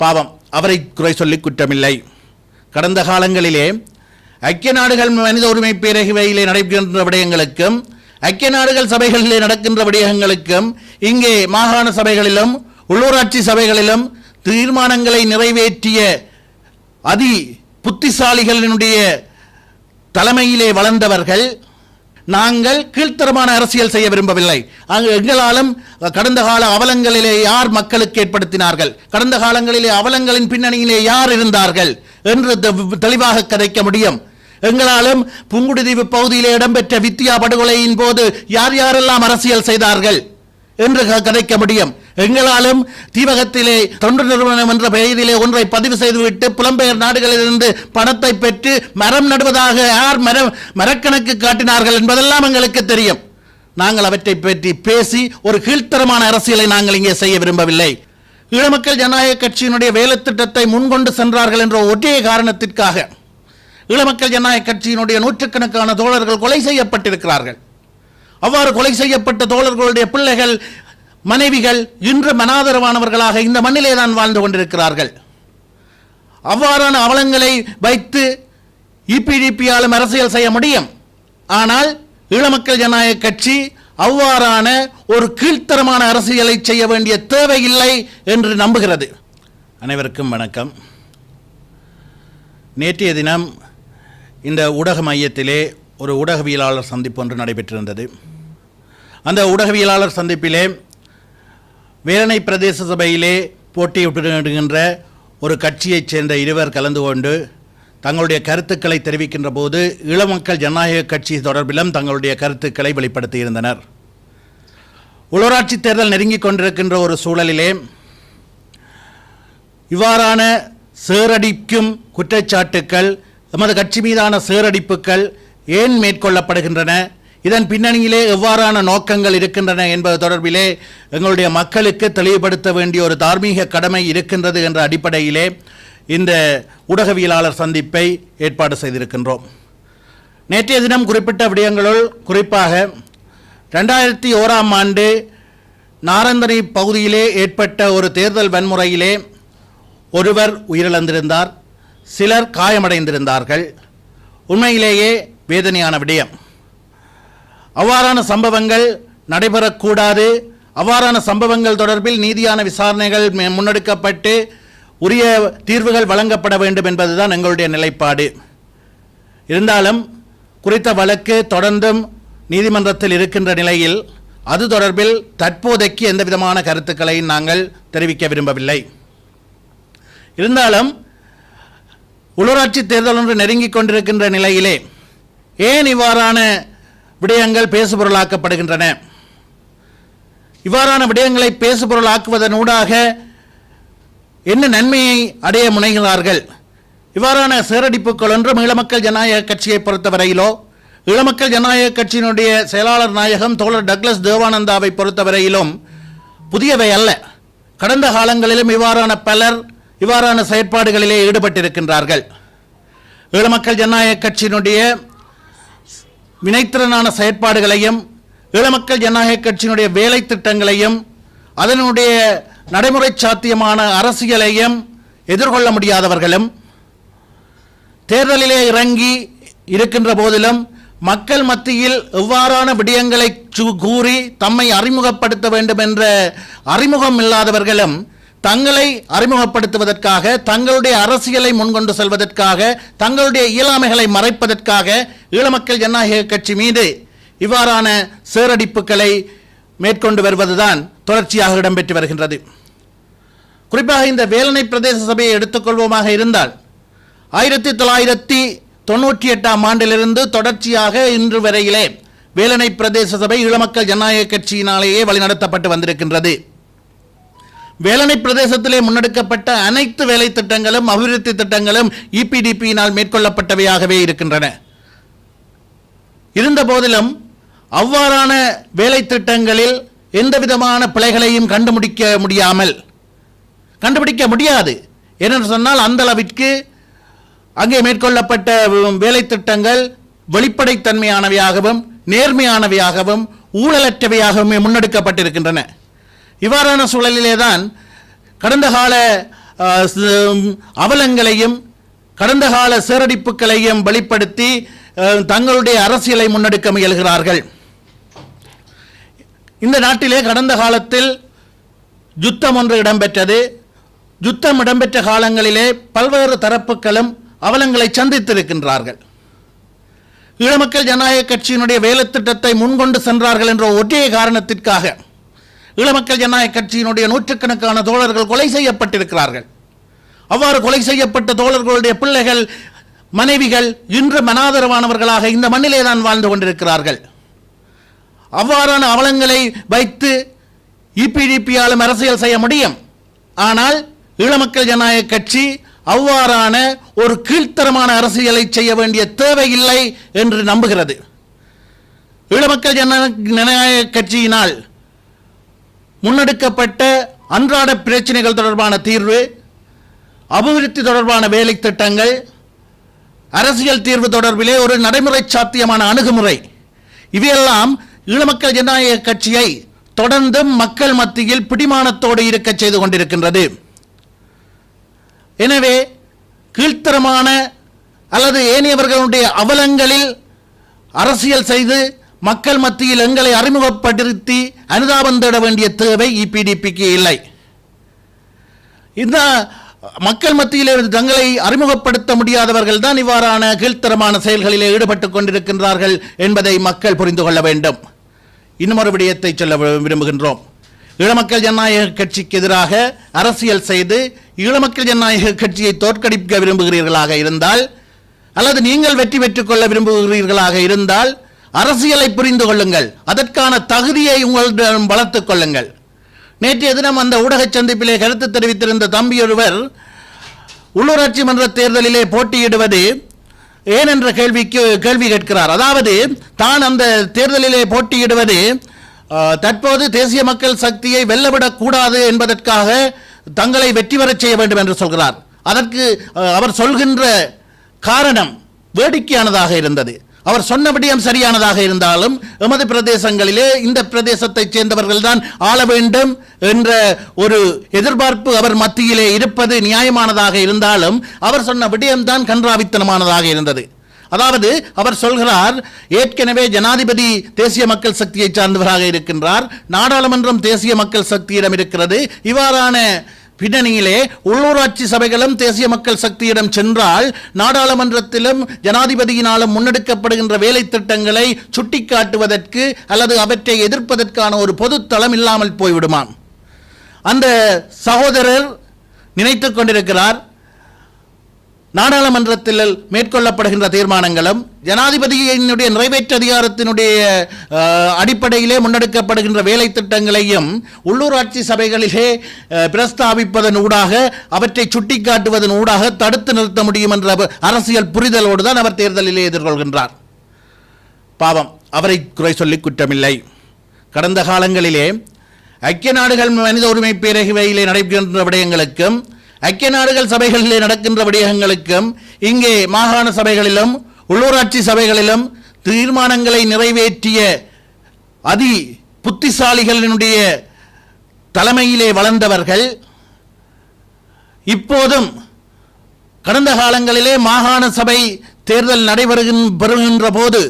பாவம், அவரை குறை சொல்லி குற்றமில்லை. கடந்த காலங்களிலே ஐக்கிய நாடுகள் மனித உரிமை பேரவையிலே நடைபெறுகின்ற விடயங்களுக்கும் ஐக்கிய நாடுகள் சபைகளிலே நடக்கின்ற விடயங்களுக்கும் இங்கே மாகாண சபைகளிலும் உள்ளூராட்சி சபைகளிலும் தீர்மானங்களை நிறைவேற்றிய அதி புத்திசாலிகளினுடைய தலைமையிலே வளர்ந்தவர்கள். நாங்கள் கீழ்த்தரமான அரசியல் செய்ய விரும்பவில்லை. எங்களாலும் கடந்த கால அவலங்களிலே யார் மக்களுக்கு ஏற்படுத்தினார்கள், கடந்த காலங்களிலே அவலங்களின் பின்னணியிலே யார் இருந்தார்கள் என்று தெளிவாக கதைக்க முடியும். எங்களாலும் புங்குடுதீவு பகுதியிலே இடம்பெற்ற வித்தியா படுகொலையின் போது யார் யாரெல்லாம் அரசியல் செய்தார்கள் என்று கதைக்க முடியும். எங்களாலும் தீவகத்திலே தொண்டு நிறுவனம் என்ற பெயரிலே ஒன்றை பதிவு செய்துவிட்டு புலம்பெயர் நாடுகளிலிருந்து பணத்தை பெற்று மரம் நடுவதாக யார் மரக்கணக்கு காட்டினார்கள் என்பதெல்லாம் எங்களுக்கு தெரியும். நாங்கள் அவற்றை பற்றி பேசி ஒரு கீழ்த்தரமான அரசியலை நாங்கள் இங்கே செய்ய விரும்பவில்லை. ஈழமக்கள் ஜனநாயக கட்சியினுடைய வேலை திட்டத்தை முன்கொண்டு சென்றார்கள் என்ற ஒரே காரணத்திற்காக ஈழமக்கள் ஜனநாயக கட்சியினுடைய நூற்றுக்கணக்கான தோழர்கள் கொலை செய்யப்பட்டிருக்கிறார்கள். அவ்வாறு கொலை செய்யப்பட்ட தோழர்களுடைய பிள்ளைகள், மனைவிகள் இன்று மனாதரவானவர்களாக இந்த மண்ணிலே தான் வாழ்ந்து கொண்டிருக்கிறார்கள். அவ்வாறான அவலங்களை வைத்து இபிடிபியாலும் அரசியல் செய்ய முடியும். ஆனால் ஈழமக்கள் ஜனநாயக கட்சி அவ்வாறான ஒரு கீழ்த்தரமான அரசியலை செய்ய வேண்டிய தேவையில்லை என்று நம்புகிறது. அனைவருக்கும் வணக்கம். நேற்றைய தினம் இந்த ஊடக மையத்திலே ஒரு ஊடகவியலாளர் சந்திப்பு ஒன்று நடைபெற்றிருந்தது. அந்த ஊடகவியலாளர் சந்திப்பிலே வேலணை பிரதேச சபையிலே போட்டியிடுகின்ற ஒரு கட்சியைச் சேர்ந்த இருவர் கலந்து கொண்டு தங்களுடைய கருத்துக்களை தெரிவிக்கின்ற போது ஈழமக்கள் ஜனநாயக கட்சி தொடர்பிலும் தங்களுடைய கருத்துக்களை வெளிப்படுத்தியிருந்தனர். உள்ளூராட்சி தேர்தல் நெருங்கிக் கொண்டிருக்கின்ற ஒரு சூழலிலே இவ்வாறான சேரடிக்கும் குற்றச்சாட்டுக்கள், எமது கட்சி மீதான சேரடிப்புகள் ஏன் மேற்கொள்ளப்படுகின்றன, இதன் பின்னணியிலே எவ்வாறான நோக்கங்கள் இருக்கின்றன என்பது தொடர்பிலே எங்களுடைய மக்களுக்கு தெளிவுபடுத்த வேண்டிய ஒரு தார்மீக கடமை இருக்கின்றது என்ற அடிப்படையிலே இந்த ஊடகவியலாளர் சந்திப்பை ஏற்பாடு செய்திருக்கின்றோம். நேற்றைய தினம் குறிப்பிட்ட விடயங்களுள் குறிப்பாக 2001ஆம் ஆண்டு நாரந்தனை பகுதியிலே ஏற்பட்ட ஒரு தேர்தல் வன்முறையிலே ஒருவர் உயிரிழந்திருந்தார், சிலர் காயமடைந்திருந்தார்கள். உண்மையிலேயே வேதனையான விடயம். அவ்வாறான சம்பவங்கள் நடைபெறக்கூடாது. அவ்வாறான சம்பவங்கள் தொடர்பில் நீதியான விசாரணைகள் முன்னெடுக்கப்பட்டு உரிய தீர்வுகள் வழங்கப்பட வேண்டும் என்பதுதான் எங்களுடைய நிலைப்பாடு. இருந்தாலும் குறித்த வழக்கு தொடர்ந்தும் நீதிமன்றத்தில் இருக்கின்ற நிலையில் அது தொடர்பில் தற்போதைக்கு எந்த விதமான கருத்துக்களை நாங்கள் தெரிவிக்க விரும்பவில்லை. இருந்தாலும் உள்ளூராட்சி தேர்தல் ஒன்று நெருங்கிக் கொண்டிருக்கின்ற நிலையிலே ஏன் இவ்வாறான விடயங்கள் பேசுபொருளாக்கப்படுகின்றன, இவ்வாறான விடயங்களை பேசுபொருளாக்குவதனூடாக என்ன நன்மையை அடைய முனைகிறார்கள்? இவ்வாறான சேரடிப்புகள் ஒன்றும் ஈழமக்கள் ஜனநாயக கட்சியை பொறுத்தவரையிலோ, ஈழமக்கள் ஜனநாயக கட்சியினுடைய செயலாளர் நாயகம் தோழர் டக்ளஸ் தேவானந்தாவை பொறுத்தவரையிலும் புதியவை அல்ல. கடந்த காலங்களிலும் இவ்வாறான பலர் இவ்வாறான செயற்பாடுகளிலே ஈடுபட்டிருக்கின்றார்கள். ஈழமக்கள் ஜனநாயக கட்சியினுடைய வினைத்திறனான செயற்பாடுகளையும் ஈழமக்கள் ஜனநாயக கட்சியினுடைய வேலை திட்டங்களையும் அதனுடைய நடைமுறை சாத்தியமான அரசியலையும் எதிர்கொள்ள முடியாதவர்களும் தேர்தலிலே இறங்கி இருக்கின்ற போதிலும் மக்கள் மத்தியில் எவ்வாறான விடயங்களை கூறி தம்மை அறிமுகப்படுத்த வேண்டும் என்ற அறிமுகம் இல்லாதவர்களும் தங்களை அறிமுகப்படுத்துவதற்காக, தங்களுடைய அரசியலை முன்கொண்டு செல்வதற்காக, தங்களுடைய இயலாமைகளை மறைப்பதற்காக ஈழமக்கள் ஜனநாயக கட்சி மீது இவ்வாறான சேரடிப்புகளை மேற்கொண்டு வருவதுதான் தொடர்ச்சியாக இடம்பெற்று வருகின்றது. குறிப்பாக இந்த வேலணை பிரதேச சபையை எடுத்துக்கொள்வோமாக இருந்தால் 1998ஆம் ஆண்டிலிருந்து தொடர்ச்சியாக இன்று வரையிலே வேலணை பிரதேச சபை ஈழமக்கள் ஜனநாயக கட்சியினாலேயே வழிநடத்தப்பட்டு வந்திருக்கின்றது. வேலணை பிரதேசத்திலே முன்னெடுக்கப்பட்ட அனைத்து வேலை திட்டங்களும் அபிவிருத்தி திட்டங்களும் இபிடிபியினால் மேற்கொள்ளப்பட்டவையாகவே இருக்கின்றன. இருந்த போதிலும் அவ்வாறான வேலை திட்டங்களில் எந்த விதமான பிழைகளையும் கண்டுபிடிக்க முடியாது. ஏனென்று சொன்னால் அந்த அளவிற்கு அங்கே மேற்கொள்ளப்பட்ட வேலை திட்டங்கள் வெளிப்படைத்தன்மையானவையாகவும் நேர்மையானவையாகவும் ஊழலற்றவையாகவும் முன்னெடுக்கப்பட்டிருக்கின்றன. இவ்வாறான சூழலிலே தான் கடந்த கால அவலங்களையும் கடந்த கால சீரடிப்புகளையும் வெளிப்படுத்தி தங்களுடைய அரசியலை முன்னெடுக்க முயல்கிறார்கள். இந்த நாட்டிலே கடந்த காலத்தில் யுத்தம் ஒன்று இடம்பெற்றது. யுத்தம் இடம்பெற்ற காலங்களிலே பல்வேறு தரப்புகளும் அவலங்களை சந்தித்திருக்கின்றார்கள். ஈழமக்கள் ஜனநாயக கட்சியினுடைய வேலைத்திட்டத்தை முன்கொண்டு சென்றார்கள் என்ற ஒரே காரணத்திற்காக ஈழமக்கள் ஜனநாயக கட்சியினுடைய நூற்றுக்கணக்கான தோழர்கள் கொலை செய்யப்பட்டிருக்கிறார்கள். அவ்வாறு கொலை செய்யப்பட்ட தோழர்களுடைய பிள்ளைகள், மனைவிகள் இன்று அனாதரவானவர்களாக இந்த மண்ணிலே தான் வாழ்ந்து கொண்டிருக்கிறார்கள். அவ்வாறான அவலங்களை வைத்து இபிடிபியாலும் அரசியல் செய்ய முடியும். ஆனால் ஈழமக்கள் ஜனநாயக கட்சி அவ்வாறான ஒரு கீழ்த்தரமான அரசியலை செய்ய வேண்டிய தேவையில்லை என்று நம்புகிறது. ஈழமக்கள் ஜனநாயக கட்சியினால் முன்னெடுக்கப்பட்ட அன்றாட பிரச்சனைகள் தொடர்பான தீர்வு, அபிவிருத்தி தொடர்பான வேலை திட்டங்கள், அரசியல் தீர்வு தொடர்பிலே ஒரு நடைமுறை சாத்தியமான அணுகுமுறை, இவையெல்லாம் ஈழமக்கள் ஜனநாயக கட்சியை தொடர்ந்தும் மக்கள் மத்தியில் பிடிமானத்தோடு இருக்க செய்து கொண்டிருக்கின்றது. எனவே கீழ்த்தரமான அல்லது ஏனையவர்களுடைய அவலங்களில் அரசியல் செய்து மக்கள் மத்தியில் எங்களை அறிமுகப்படுத்தி அனுதாபம் தேட வேண்டிய தேவை இபிடிபிக்கு இல்லை. இந்த மக்கள் மத்தியிலே தங்களை அறிமுகப்படுத்த முடியாதவர்கள் தான் இவ்வாறான கீழ்த்தரமான செயல்களிலே ஈடுபட்டுக் கொண்டிருக்கின்றார்கள் என்பதை மக்கள் புரிந்து கொள்ள வேண்டும். இன்னும் ஒரு விடயத்தை சொல்ல விரும்புகின்றோம். ஈழமக்கள் ஜனநாயக கட்சிக்கு எதிராக அரசியல் செய்து ஈழமக்கள் ஜனநாயக கட்சியை தோற்கடிக்க விரும்புகிறீர்களாக இருந்தால், அல்லது நீங்கள் வெற்றி பெற்றுக் கொள்ள விரும்புகிறீர்களாக இருந்தால் அரசியலை புரிந்து கொள்ளுங்கள், அதற்கான தகுதியை உங்களிடம் வளர்த்துக் கொள்ளுங்கள். நேற்றைய தினம் அந்த ஊடக சந்திப்பிலே கருத்து தெரிவித்திருந்த தம்பி ஒருவர் உள்ளூராட்சி மன்ற தேர்தலிலே போட்டியிடுவது ஏன் என்ற கேள்வி கேட்கிறார். அதாவது தான் அந்த தேர்தலிலே போட்டியிடுவது தற்போது தேசிய மக்கள் சக்தியை வெல்லவிடக் கூடாது என்பதற்காக தங்களை வெற்றி பெறச் செய்ய வேண்டும் என்று சொல்கிறார். அதற்கு அவர் சொல்கின்ற காரணம் வேடிக்கையானதாக இருந்தது. அவர் சொன்னபடியும் சரியானதாக இருந்தாலும் எமது பிரதேசங்களிலே இந்த பிரதேசத்தைச் சேர்ந்தவர்கள் தான் ஆள வேண்டும் என்ற ஒரு எதிர்பார்ப்பு அவர் மத்தியிலே இருப்பது நியாயமானதாக இருந்தாலும் அவர் சொன்ன விடயம்தான் கன்றாவித்தனமானதாக இருந்தது. அதாவது அவர் சொல்கிறார், ஏற்கனவே ஜனாதிபதி தேசிய மக்கள் சக்தியை சார்ந்தவராக இருக்கின்றார், நாடாளுமன்றம் தேசிய மக்கள் சக்தியிடம் இருக்கிறது. இவ்வாறான பின்னணியிலே உள்ளூராட்சி சபைகளும் தேசிய மக்கள் சக்தியிடம் சென்றால் நாடாளுமன்றத்திலும் ஜனாதிபதியினாலும் முன்னெடுக்கப்படுகின்ற வேலை திட்டங்களை சுட்டிக்காட்டுவதற்கு அல்லது அவற்றை எதிர்ப்பதற்கான ஒரு பொது தளம் இல்லாமல் போய்விடுமாம். அந்த சகோதரர் நினைத்துக் கொண்டிருக்கிறார், நாடாளுமன்றத்தில் மேற்கொள்ளப்படுகின்ற தீர்மானங்களும் ஜனாதிபதியினுடைய நிறைவேற்று அதிகாரத்தினுடைய அடிப்படையிலே முன்னெடுக்கப்படுகின்ற வேலை திட்டங்களையும் உள்ளூராட்சி சபைகளிலே பிரஸ்தாபிப்பதன் ஊடாக அவற்றை சுட்டிக்காட்டுவதன் ஊடாக தடுத்து நிறுத்த முடியும் என்ற அரசியல் புரிதலோடு தான் அவர் தேர்தலிலே எதிர்கொள்கின்றார். பாவம், அவரை குறை சொல்லி குற்றமில்லை. கடந்த காலங்களிலே ஐக்கிய நாடுகள் மனித உரிமை பேரவையிலே நடைபெறுகின்ற விடயங்களுக்கும் ஐக்கிய நாடுகள் சபைகளிலே நடக்கின்ற விடயங்களுக்கும் இங்கே மாகாண சபைகளிலும் உள்ளூராட்சி சபைகளிலும் தீர்மானங்களை நிறைவேற்றிய அதி புத்திசாலிகளினுடைய தலைமையிலே வளர்ந்தவர்கள் இப்போதும் கடந்த காலங்களிலே மாகாண சபை தேர்தல் நடைபெறுகின்ற போது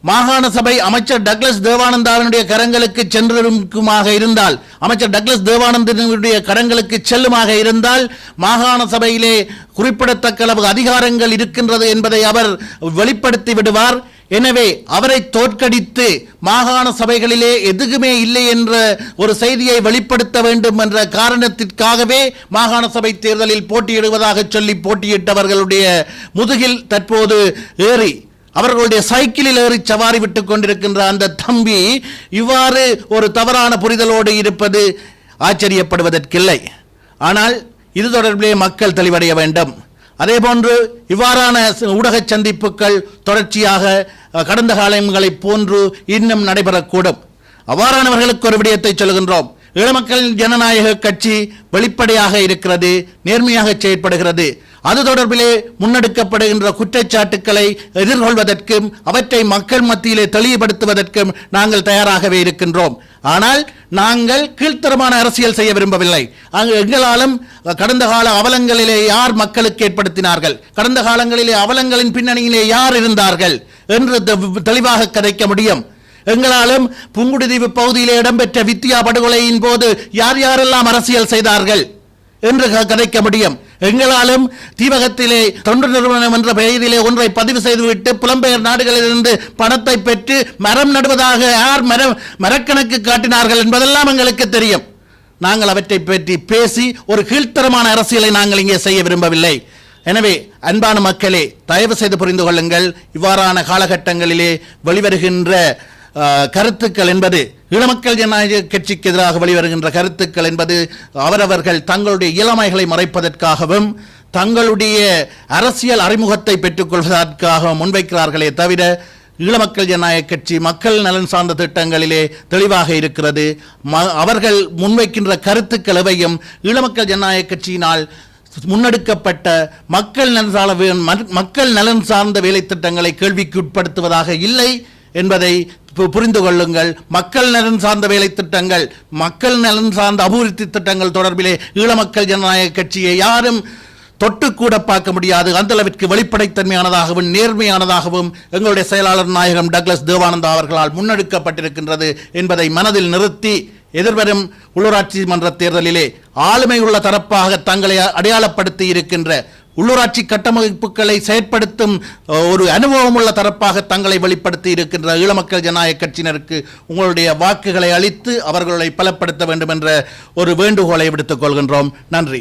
மாகாண சபை அமைச்சர் டக்ளஸ் தேவானந்தாவினுடைய கரங்களுக்கு சென்றுமாக இருந்தால், அமைச்சர் டக்ளஸ் தேவானந்தனுடைய கரங்களுக்கு செல்லுமாக இருந்தால் மாகாண சபையிலே குறிப்பிடத்தக்க அளவு அதிகாரங்கள் இருக்கின்றது என்பதை அவர் வெளிப்படுத்தி விடுவார். எனவே அவரை தோற்கடித்து மாகாண சபைகளிலே எதுவுமே இல்லை என்ற ஒரு செய்தியை வெளிப்படுத்த வேண்டும் என்ற காரணத்திற்காகவே மாகாண சபை தேர்தலில் போட்டியிடுவதாக சொல்லி போட்டியிட்டவர்களுடைய முதுகில் தற்போது ஏறி அவர்களுடைய சைக்கிளில் ஏறி சவாரி விட்டுக் கொண்டிருக்கின்ற அந்த தம்பி இவ்வாறு ஒரு தவறான புரிதலோடு இருப்பது ஆச்சரியப்படுவதற்கில்லை. ஆனால் இது தொடர்பிலே மக்கள் தெளிவடைய வேண்டும். அதேபோன்று இவ்வாறான ஊடக சந்திப்புகள் தொடர்ச்சியாக கடந்த காலங்களைப் போன்று இன்னும் நடைபெறக்கூடும். அவ்வாறானவர்களுக்கு ஒரு விடயத்தை சொல்கின்றோம். ஈழமக்கள் ஜனநாயக கட்சி வெளிப்படையாக இருக்கிறது, நேர்மையாக செயற்படுகிறது. அது தொடர்பிலே முன்னெடுக்கப்படுகின்ற குற்றச்சாட்டுக்களை எதிர்கொள்வதற்கும் அவற்றை மக்கள் மத்தியிலே தெளிவுபடுத்துவதற்கும் நாங்கள் தயாராகவே இருக்கின்றோம். ஆனால் நாங்கள் கீழ்த்தரமான அரசியல் செய்ய விரும்பவில்லை. எங்களாலும் கடந்த கால அவலங்களிலே யார் மக்களுக்கு ஏற்படுத்தினார்கள், கடந்த காலங்களிலே அவலங்களின் பின்னணியிலே யார் இருந்தார்கள் என்று தெளிவாக கதைக்க முடியும். எங்களாலும் புங்குடுதீவு பகுதியிலே இடம்பெற்ற வித்தியா படுகொலையின் போது யார் யாரெல்லாம் அரசியல் செய்தார்கள் என்று கதைக்க முடியும். எங்களாலும் தீவகத்திலே தொண்டு நிறுவனம் என்ற பெயரிலே ஒன்றை பதிவு செய்துவிட்டு புலம்பெயர் நாடுகளிலிருந்து பணத்தை பெற்று மரம் நடுவதாக யார் மரக்கணக்கு காட்டினார்கள் என்பதெல்லாம் எங்களுக்கு தெரியும். நாங்கள் அவற்றை பற்றி பேசி ஒரு கீழ்த்தரமான அரசியலை நாங்கள் இங்கே செய்ய விரும்பவில்லை. எனவே அன்பான மக்களே, தயவு செய்து புரிந்து கொள்ளுங்கள். இவ்வாறான காலகட்டங்களிலே வெளிவருகின்ற கருத்துக்கள் என்பது ஈழமக்கள் ஜனநாயக கட்சிக்கு எதிராக வெளிவருகின்ற கருத்துக்கள் என்பது அவரவர்கள் தங்களுடைய இளமைகளை மறைப்பதற்காகவும் தங்களுடைய அரசியல் அறிமுகத்தை பெற்றுக்கொள்வதற்காக முன்வைக்கிறார்களே தவிர ஈழமக்கள் ஜனநாயக கட்சி மக்கள் நலன் சார்ந்த திட்டங்களிலே தெளிவாக இருக்கிறது. அவர்கள் முன்வைக்கின்ற கருத்துக்கள் எவையும் ஈழமக்கள் ஜனநாயக கட்சியினால் முன்னெடுக்கப்பட்ட மக்கள் நலன் சார்ந்த வேலை திட்டங்களை கேள்விக்கு உட்படுத்துவதாக இல்லை என்பதை புரிந்து கொள்ளுங்கள். மக்கள் நலன் சார்ந்த வேலை திட்டங்கள், மக்கள் நலன் சார்ந்த அபிவிருத்தி திட்டங்கள் தொடர்பிலே ஈழமக்கள் ஜனநாயக கட்சியை யாரும் தொட்டுக்கூட பார்க்க முடியாது. அந்த அளவிற்கு வெளிப்படைத்தன்மையானதாகவும் நேர்மையானதாகவும் எங்களுடைய செயலாளர் நாயகம் டக்ளஸ் தேவானந்தா அவர்களால் முன்னெடுக்கப்பட்டிருக்கின்றது என்பதை மனதில் நிறுத்தி எதிர்வரும் உள்ளூராட்சி மன்ற தேர்தலிலே ஆளுமை உள்ள தரப்பாக தங்களை அடையாளப்படுத்தி இருக்கின்ற உள்ளூராட்சி கட்டமைப்புகளை செயற்படுத்தும் ஒரு அனுபவம் உள்ள தரப்பாக தங்களை வெளிப்படுத்தி இருக்கின்ற ஈழமக்கள் ஜனநாயக கட்சியினருக்கு உங்களுடைய வாக்குகளை அளித்து அவர்களை பலப்படுத்த வேண்டும் என்ற ஒரு வேண்டுகோளை விடுத்துக் கொள்கின்றோம். நன்றி.